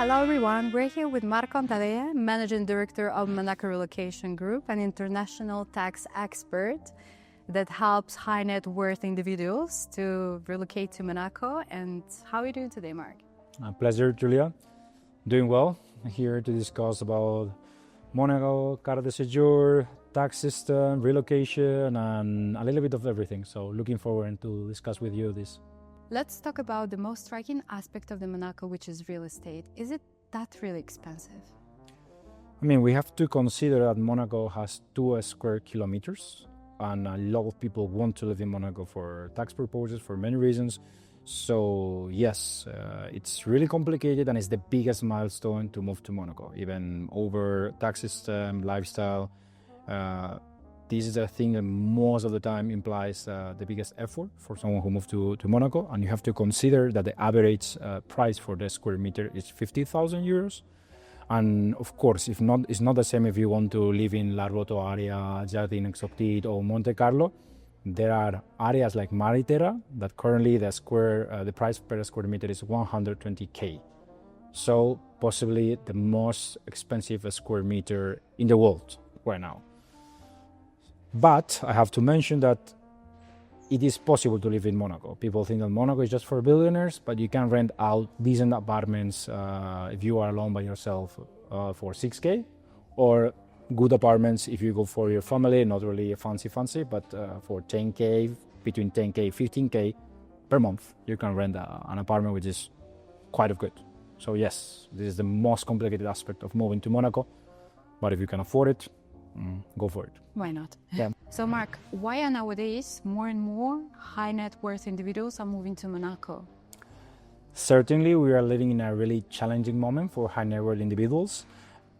Hello everyone, we're here with Marc Cantavella, Managing Director of Monaco Relocation Group, an international tax expert that helps high net worth individuals to relocate to Monaco. And how are you doing today, Marc? Pleasure, Iuliia. Doing well. Here to discuss about Monaco, carte de séjour, tax system, relocation, and a little bit of everything. So looking forward to discuss with you this. Let's talk about the most striking aspect of the Monaco, which is real estate. Is it that really expensive? I mean, we have to consider that Monaco has 2 square kilometers, and a lot of people want to live in Monaco for tax purposes, for many reasons. So yes, it's really complicated, and it's the biggest milestone to move to Monaco, even over tax system, lifestyle. This is a thing that most of the time implies the biggest effort for someone who moved to Monaco, and you have to consider that the average price for the square meter is 50,000 euros. And of course, it's not the same if you want to live in La Roto area, Jardin Exotique, or Monte Carlo. There are areas like Mariterra that currently the price per square meter is 120k. So possibly the most expensive square meter in the world right now. But I have to mention that it is possible to live in Monaco. People think that Monaco is just for billionaires, but you can rent out decent apartments if you are alone by yourself for 6k, or good apartments if you go for your family, not really fancy, but for 10k, between 10k, 15k per month, you can rent an apartment, which is quite good. So yes, this is the most complicated aspect of moving to Monaco, but if you can afford it, go for it. Why not? Yeah. So Marc, why are nowadays more and more high net worth individuals are moving to Monaco? Certainly, we are living in a really challenging moment for high net worth individuals.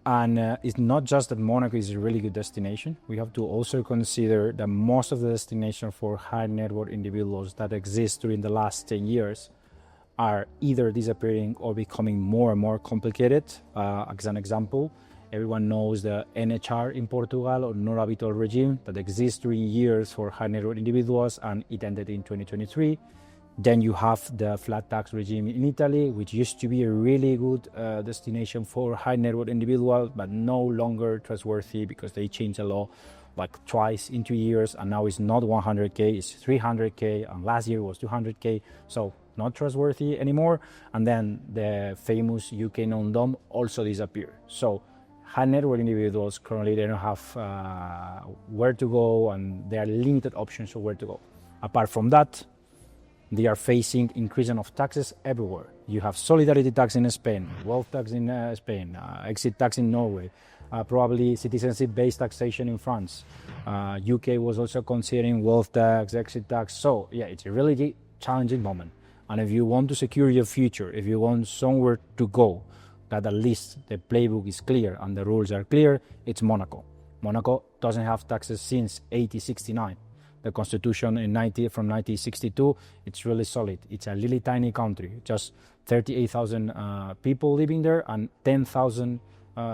And it's not just that Monaco is a really good destination. We have to also consider that most of the destinations for high net worth individuals that exist during the last 10 years are either disappearing or becoming more and more complicated. As an example, everyone knows the NHR in Portugal, or no habitual regime, that exists during years for high net worth individuals, and it ended in 2023. Then you have the flat tax regime in Italy, which used to be a really good destination for high net worth individuals, but no longer trustworthy because they changed the law like twice in 2 years, and now it's not 100k, it's 300k, and last year was 200k, so not trustworthy anymore. And then the famous UK non-dom also disappeared. So high net worth individuals currently, they don't have where to go, and there are limited options of where to go. Apart from that, they are facing increasing of taxes everywhere. You have solidarity tax in Spain, wealth tax in Spain, exit tax in Norway, probably citizenship-based taxation in France. UK was also considering wealth tax, exit tax. So yeah, it's a really challenging moment. And if you want to secure your future, if you want somewhere to go, that at least the playbook is clear and the rules are clear, it's Monaco. Monaco doesn't have taxes since 1869. The constitution from 1962, it's really solid. It's a really tiny country, just 38,000 people living there and 10,000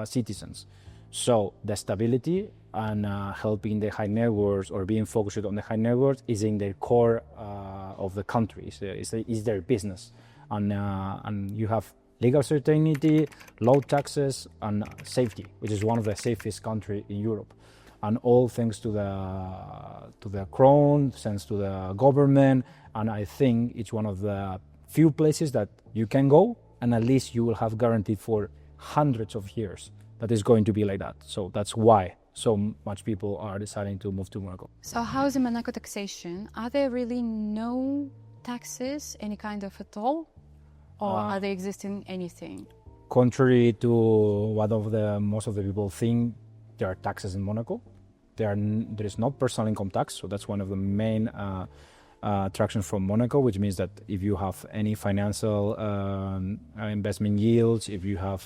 citizens. So the stability and helping the high net worth, or being focused on the high net worth, is in the core of the country. It's their business. And you have legal certainty, low taxes, and safety, which is one of the safest countries in Europe. And all thanks to the crown, thanks to the government. And I think it's one of the few places that you can go, and at least you will have guaranteed for hundreds of years that it's going to be like that. So that's why so much people are deciding to move to Monaco. So how is the Monaco taxation? Are there really no taxes, any kind of at all? Or are they existing anything? Contrary to what most of the people think, there are taxes in Monaco. There is not personal income tax, so that's one of the main attractions from Monaco, which means that if you have any financial investment yields, if you have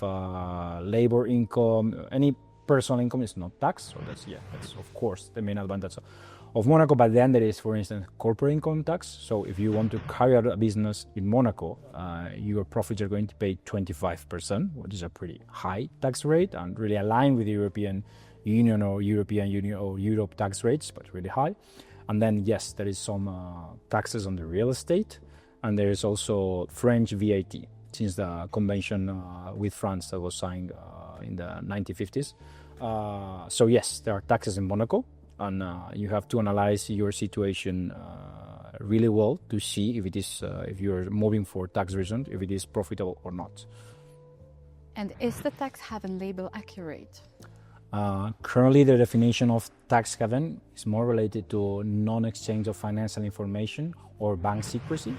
labor income, any personal income is not taxed. So that's of course the main advantage of Monaco. But then there is, for instance, corporate income tax. So if you want to carry out a business in Monaco, your profits are going to pay 25%, which is a pretty high tax rate and really aligned with the European Union or Europe tax rates, but really high. And then yes, there is some taxes on the real estate, and there is also French VAT. since the convention with France that was signed in the 1950s. So yes, there are taxes in Monaco, and you have to analyze your situation really well to see if it is if you're moving for tax reasons, if it is profitable or not. And is the tax haven label accurate? Currently, the definition of tax haven is more related to non-exchange of financial information or bank secrecy.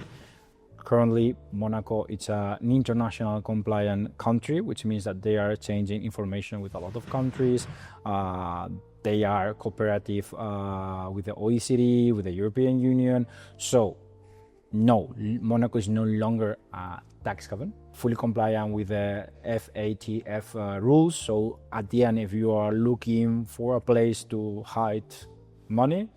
Currently, Monaco is an international compliant country, which means that they are exchanging information with a lot of countries. They are cooperative with the OECD, with the European Union. So, no, Monaco is no longer a tax haven, fully compliant with the FATF rules. So at the end, if you are looking for a place to hide money,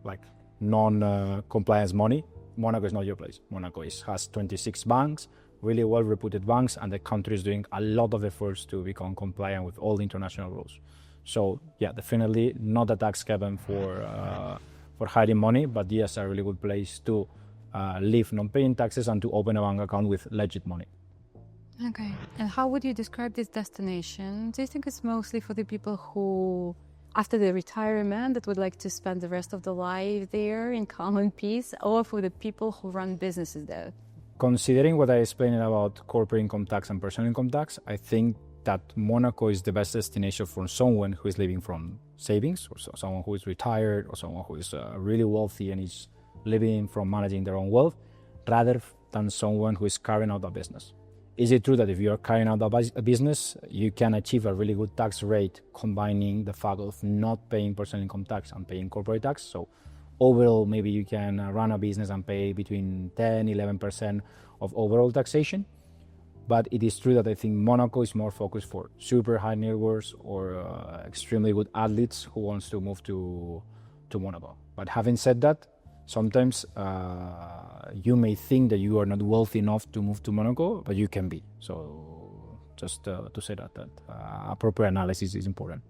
like non-compliance money, Monaco is not your place. Monaco has 26 banks, really well-reputed banks, and the country is doing a lot of efforts to become compliant with all the international rules. So yeah, definitely not a tax haven for hiding money, but yes, a really good place to live non-paying taxes and to open a bank account with legit money. Okay. And how would you describe this destination? Do you think it's mostly for the people who, after their retirement, that would like to spend the rest of their life there in calm and peace, or for the people who run businesses there? Considering what I explained about corporate income tax and personal income tax, I think that Monaco is the best destination for someone who is living from savings, or someone who is retired, or someone who is really wealthy and is living from managing their own wealth, rather than someone who is carrying out a business. Is it true that if you are carrying out a business, you can achieve a really good tax rate combining the fact of not paying personal income tax and paying corporate tax? So overall, maybe you can run a business and pay between 10-11% of overall taxation. But it is true that I think Monaco is more focused for super high net worth or extremely good athletes who wants to move to Monaco. But having said that, sometimes you may think that you are not wealthy enough to move to Monaco, but you can be. So just to say that appropriate analysis is important.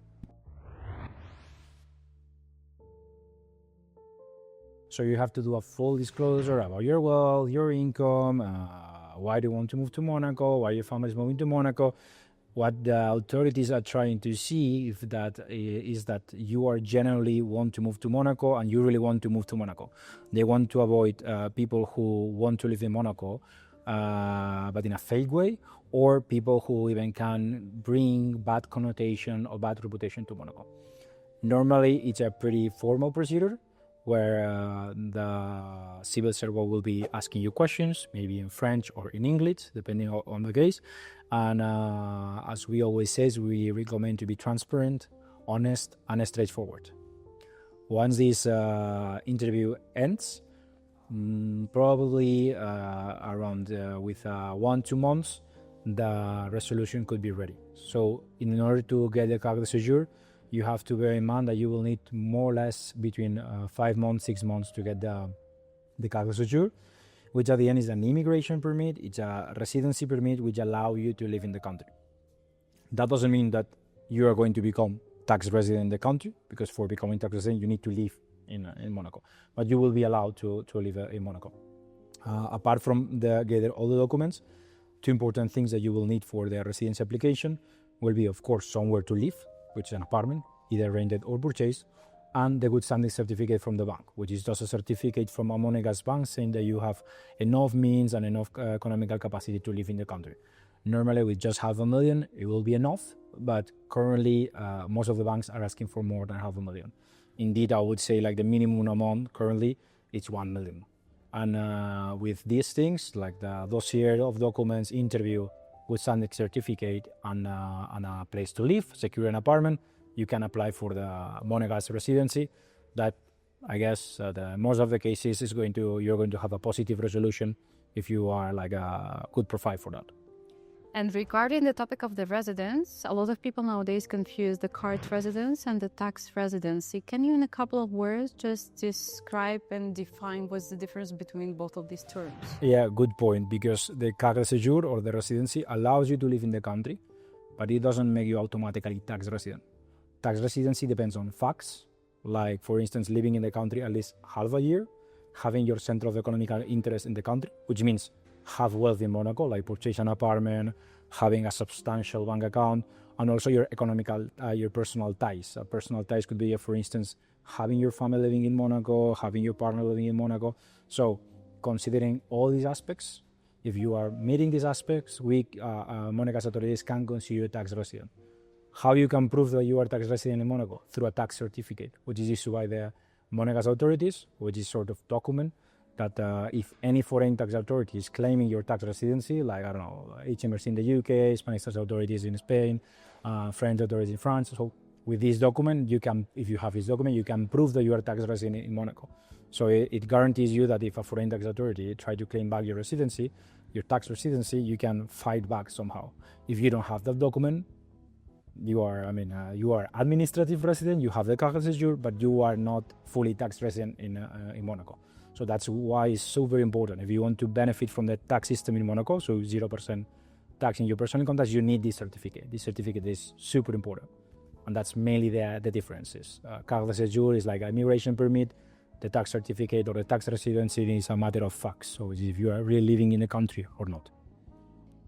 So you have to do a full disclosure about your wealth, your income, why do you want to move to Monaco, why your family is moving to Monaco. What the authorities are trying to see is that you are generally want to move to Monaco and you really want to move to Monaco. They want to avoid people who want to live in Monaco, but in a fake way, or people who even can bring bad connotation or bad reputation to Monaco. Normally, it's a pretty formal procedure where the civil servant will be asking you questions, maybe in French or in English, depending on the case. And as we always say, we recommend to be transparent, honest, and straightforward. Once this interview ends, probably around with 1-2 months, the resolution could be ready. So in order to get the carte de séjour, you have to bear in mind that you will need more or less between 5 months, 6 months to get the carte de séjour, which at the end is an immigration permit. It's a residency permit which allow you to live in the country. That doesn't mean that you are going to become tax resident in the country, because for becoming tax resident you need to live in Monaco, but you will be allowed to live in Monaco. Apart from gather all the documents, 2 important things that you will need for the residency application will be, of course, somewhere to live, which is an apartment, either rented or purchased, and the good standing certificate from the bank, which is just a certificate from a monegasque bank saying that you have enough means and enough economical capacity to live in the country. Normally, with just $500,000, it will be enough, but currently, most of the banks are asking for more than $500,000. Indeed, I would say like the minimum amount currently is $1 million. And with these things, like the dossier of documents, interview, good standing certificate, and a place to live, secure an apartment, you can apply for the monegasque residency. That, I guess, most of the cases you're going to have a positive resolution if you are like a good profile for that. And regarding the topic of the residence, a lot of people nowadays confuse the carte residence and the tax residency. Can you, in a couple of words, just describe and define what's the difference between both of these terms? Yeah, good point, because the carte de séjour or the residency allows you to live in the country, but it doesn't make you automatically tax resident. Tax residency depends on facts, like, for instance, living in the country at least half a year, having your center of economic interest in the country, which means have wealth in Monaco, like purchase an apartment, having a substantial bank account, and also your your personal ties. Personal ties could be, for instance, having your family living in Monaco, having your partner living in Monaco. So considering all these aspects, if you are meeting these aspects, Monaco's authorities can consider you a tax resident. How you can prove that you are a tax resident in Monaco? Through a tax certificate, which is issued by the Monaco's authorities, which is sort of document that if any foreign tax authority is claiming your tax residency, like, I don't know, HMRC in the UK, Spanish tax authorities in Spain, French authorities in France. So with this document, if you have this document, you can prove that you are a tax resident in Monaco. So it guarantees you that if a foreign tax authority tries to claim back your residency, your tax residency, you can fight back somehow. If you don't have that document, you are administrative resident, you have the carte séjour, but you are not fully tax resident in Monaco. So that's why it's so very important. If you want to benefit from the tax system in Monaco, so 0% tax in your personal income tax, you need this certificate. This certificate is super important. And that's mainly the differences. Carte séjour is like an immigration permit. The tax certificate or the tax residency is a matter of facts. So if you are really living in the country or not.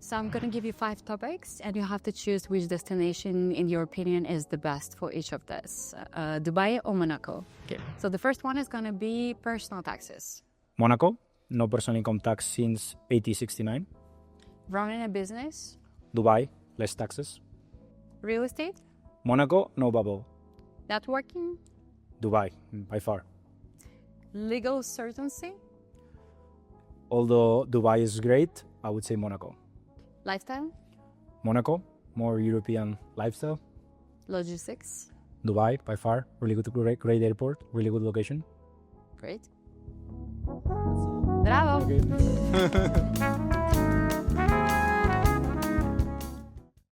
So I'm going to give you 5 topics, and you have to choose which destination, in your opinion, is the best for each of this. Dubai or Monaco? Okay. So the first one is going to be personal taxes. Monaco, no personal income tax since 1869. Running a business. Dubai, less taxes. Real estate. Monaco, no bubble. Networking. Dubai, by far. Legal certainty. Although Dubai is great, I would say Monaco. Lifestyle. Monaco, more European lifestyle. Logistics. Dubai, by far, really good, great airport, really good location. Great. Bravo. Okay.